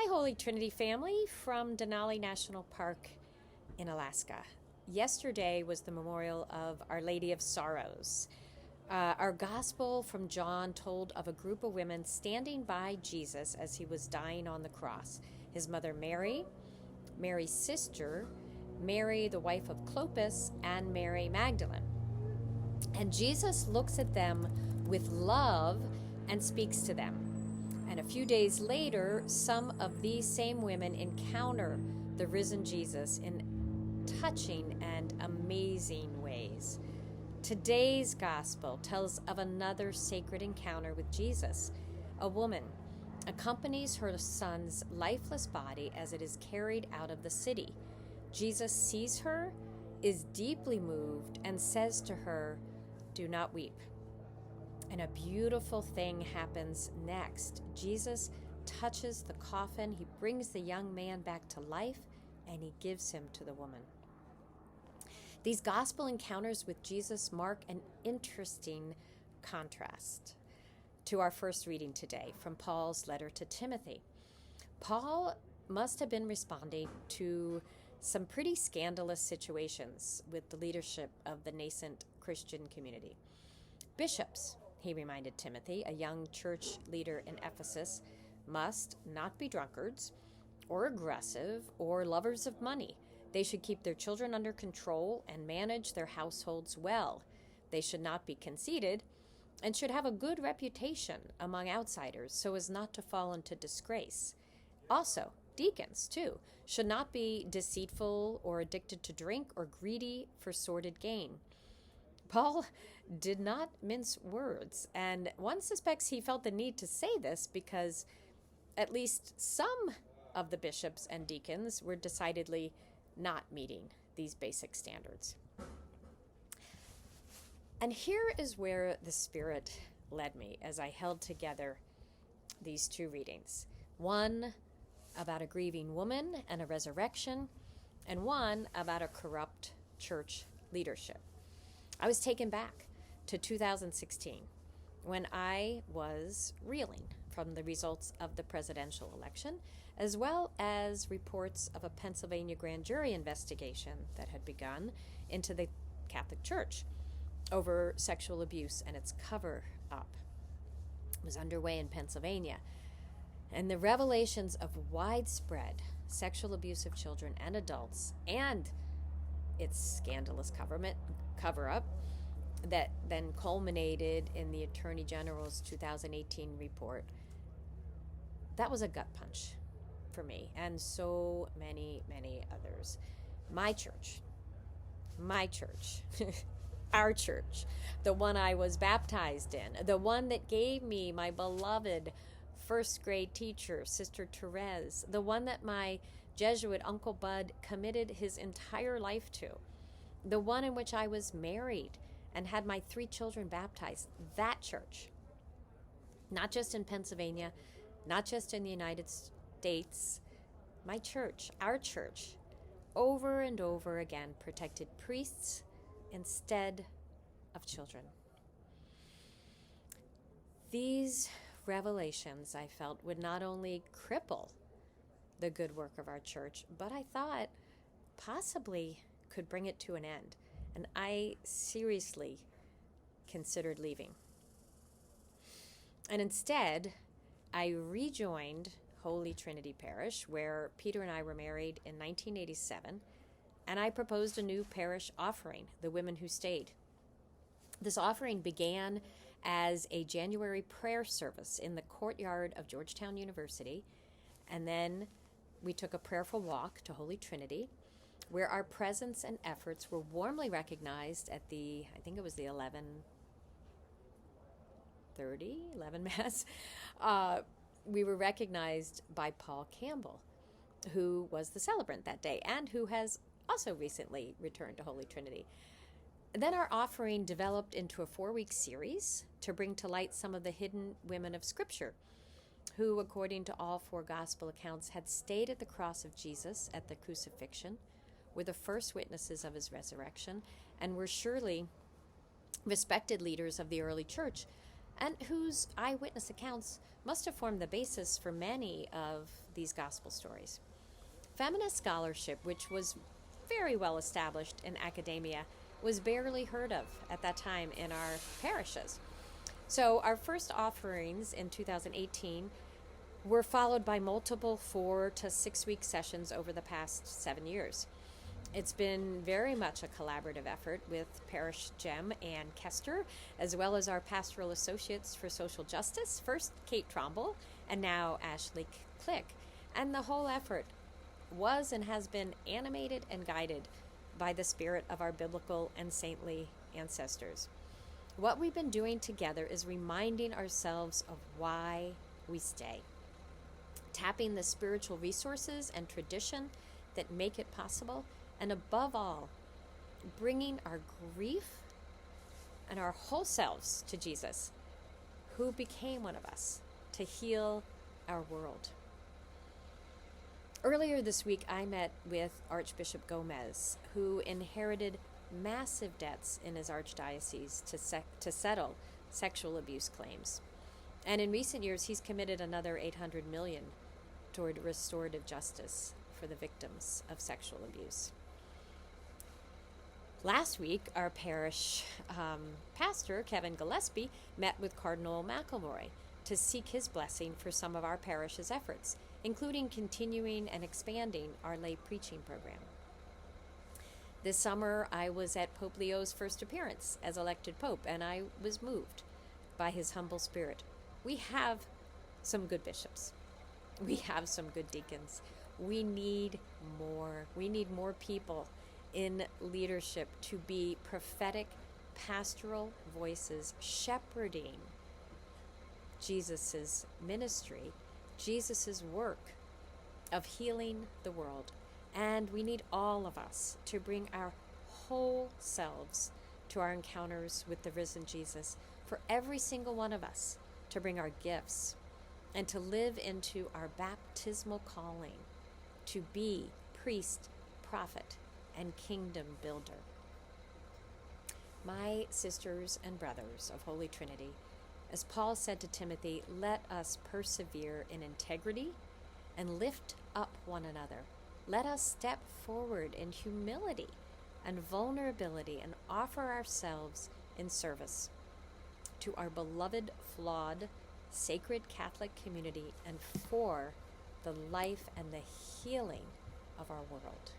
Holy Trinity family from Denali National Park in Alaska. Yesterday was the memorial of Our Lady of Sorrows. Our gospel from John told of a group of women standing by Jesus as he was dying on the cross. His mother Mary, Mary's sister, Mary the wife of Clopas, and Mary Magdalene. And Jesus looks at them with love and speaks to them. And a few days later, some of these same women encounter the risen Jesus in touching and amazing ways. Today's gospel tells of another sacred encounter with Jesus. A woman accompanies her son's lifeless body as it is carried out of the city. Jesus sees her, is deeply moved, and says to her, "Do not weep." And a beautiful thing happens next. Jesus touches the coffin, he brings the young man back to life, and he gives him to the woman. These gospel encounters with Jesus mark an interesting contrast to our first reading today from Paul's letter to Timothy. Paul must have been responding to some pretty scandalous situations with the leadership of the nascent Christian community. Bishops, he reminded Timothy, a young church leader in Ephesus, must not be drunkards or aggressive or lovers of money. They should keep their children under control and manage their households well. They should not be conceited and should have a good reputation among outsiders so as not to fall into disgrace. Also, deacons, too, should not be deceitful or addicted to drink or greedy for sordid gain. Paul did not mince words, and one suspects he felt the need to say this because at least some of the bishops and deacons were decidedly not meeting these basic standards. And here is where the Spirit led me as I held together these two readings. One about a grieving woman and a resurrection, and one about a corrupt church leadership. I was taken back to 2016 when I was reeling from the results of the presidential election, as well as reports of a Pennsylvania grand jury investigation that had begun into the Catholic Church over sexual abuse and its cover-up. It was underway in Pennsylvania, and the revelations of widespread sexual abuse of children and adults and its scandalous cover-up that then culminated in the Attorney General's 2018 report. That was a gut punch for me and so many, many others. My church, our church, the one I was baptized in, the one that gave me my beloved first grade teacher, Sister Therese, the one that my Jesuit Uncle Bud committed his entire life to, the one in which I was married and had my 3 children baptized, that church, not just in Pennsylvania, not just in the United States, my church, our church, over and over again protected priests instead of children. These revelations, I felt, would not only cripple the good work of our church, but I thought possibly could bring it to an end. And I seriously considered leaving. And instead, I rejoined Holy Trinity Parish, where Peter and I were married in 1987, and I proposed a new parish offering, The Women Who Stayed. This offering began as a January prayer service in the courtyard of Georgetown University, and then we took a prayerful walk to Holy Trinity, where our presence and efforts were warmly recognized at I think it was the 11 Mass. We were recognized by Paul Campbell, who was the celebrant that day and who has also recently returned to Holy Trinity. Then our offering developed into a 4-week series to bring to light some of the hidden women of Scripture who, according to all 4 gospel accounts, had stayed at the cross of Jesus at the crucifixion, were the first witnesses of his resurrection, and were surely respected leaders of the early church, and whose eyewitness accounts must have formed the basis for many of these gospel stories. Feminist scholarship, which was very well established in academia, was barely heard of at that time in our parishes. So our first offerings in 2018 were followed by multiple 4 to 6 week sessions over the past 7 years. It's been very much a collaborative effort with Parish Jem and Kester, as well as our pastoral associates for social justice, first Kate Tromble and now Ashley Click. And the whole effort was and has been animated and guided by the spirit of our biblical and saintly ancestors. What we've been doing together is reminding ourselves of why we stay, tapping the spiritual resources and tradition that make it possible, and above all, bringing our grief and our whole selves to Jesus, who became one of us, to heal our world. Earlier this week, I met with Archbishop Gomez, who inherited massive debts in his archdiocese to settle sexual abuse claims. And in recent years, he's committed another $800 million toward restorative justice for the victims of sexual abuse. Last week, our parish pastor, Kevin Gillespie, met with Cardinal McElroy to seek his blessing for some of our parish's efforts, including continuing and expanding our lay preaching program. This summer, I was at Pope Leo's first appearance as elected pope, and I was moved by his humble spirit. We have some good bishops. We have some good deacons. We need more. We need more people in leadership to be prophetic, pastoral voices shepherding Jesus's ministry, Jesus's work of healing the world. And we need all of us to bring our whole selves to our encounters with the risen Jesus, for every single one of us to bring our gifts and to live into our baptismal calling to be priest, prophet, and kingdom builder. My sisters and brothers of Holy Trinity, as Paul said to Timothy, let us persevere in integrity and lift up one another. Let us step forward in humility and vulnerability and offer ourselves in service to our beloved, flawed, sacred Catholic community and for the life and the healing of our world.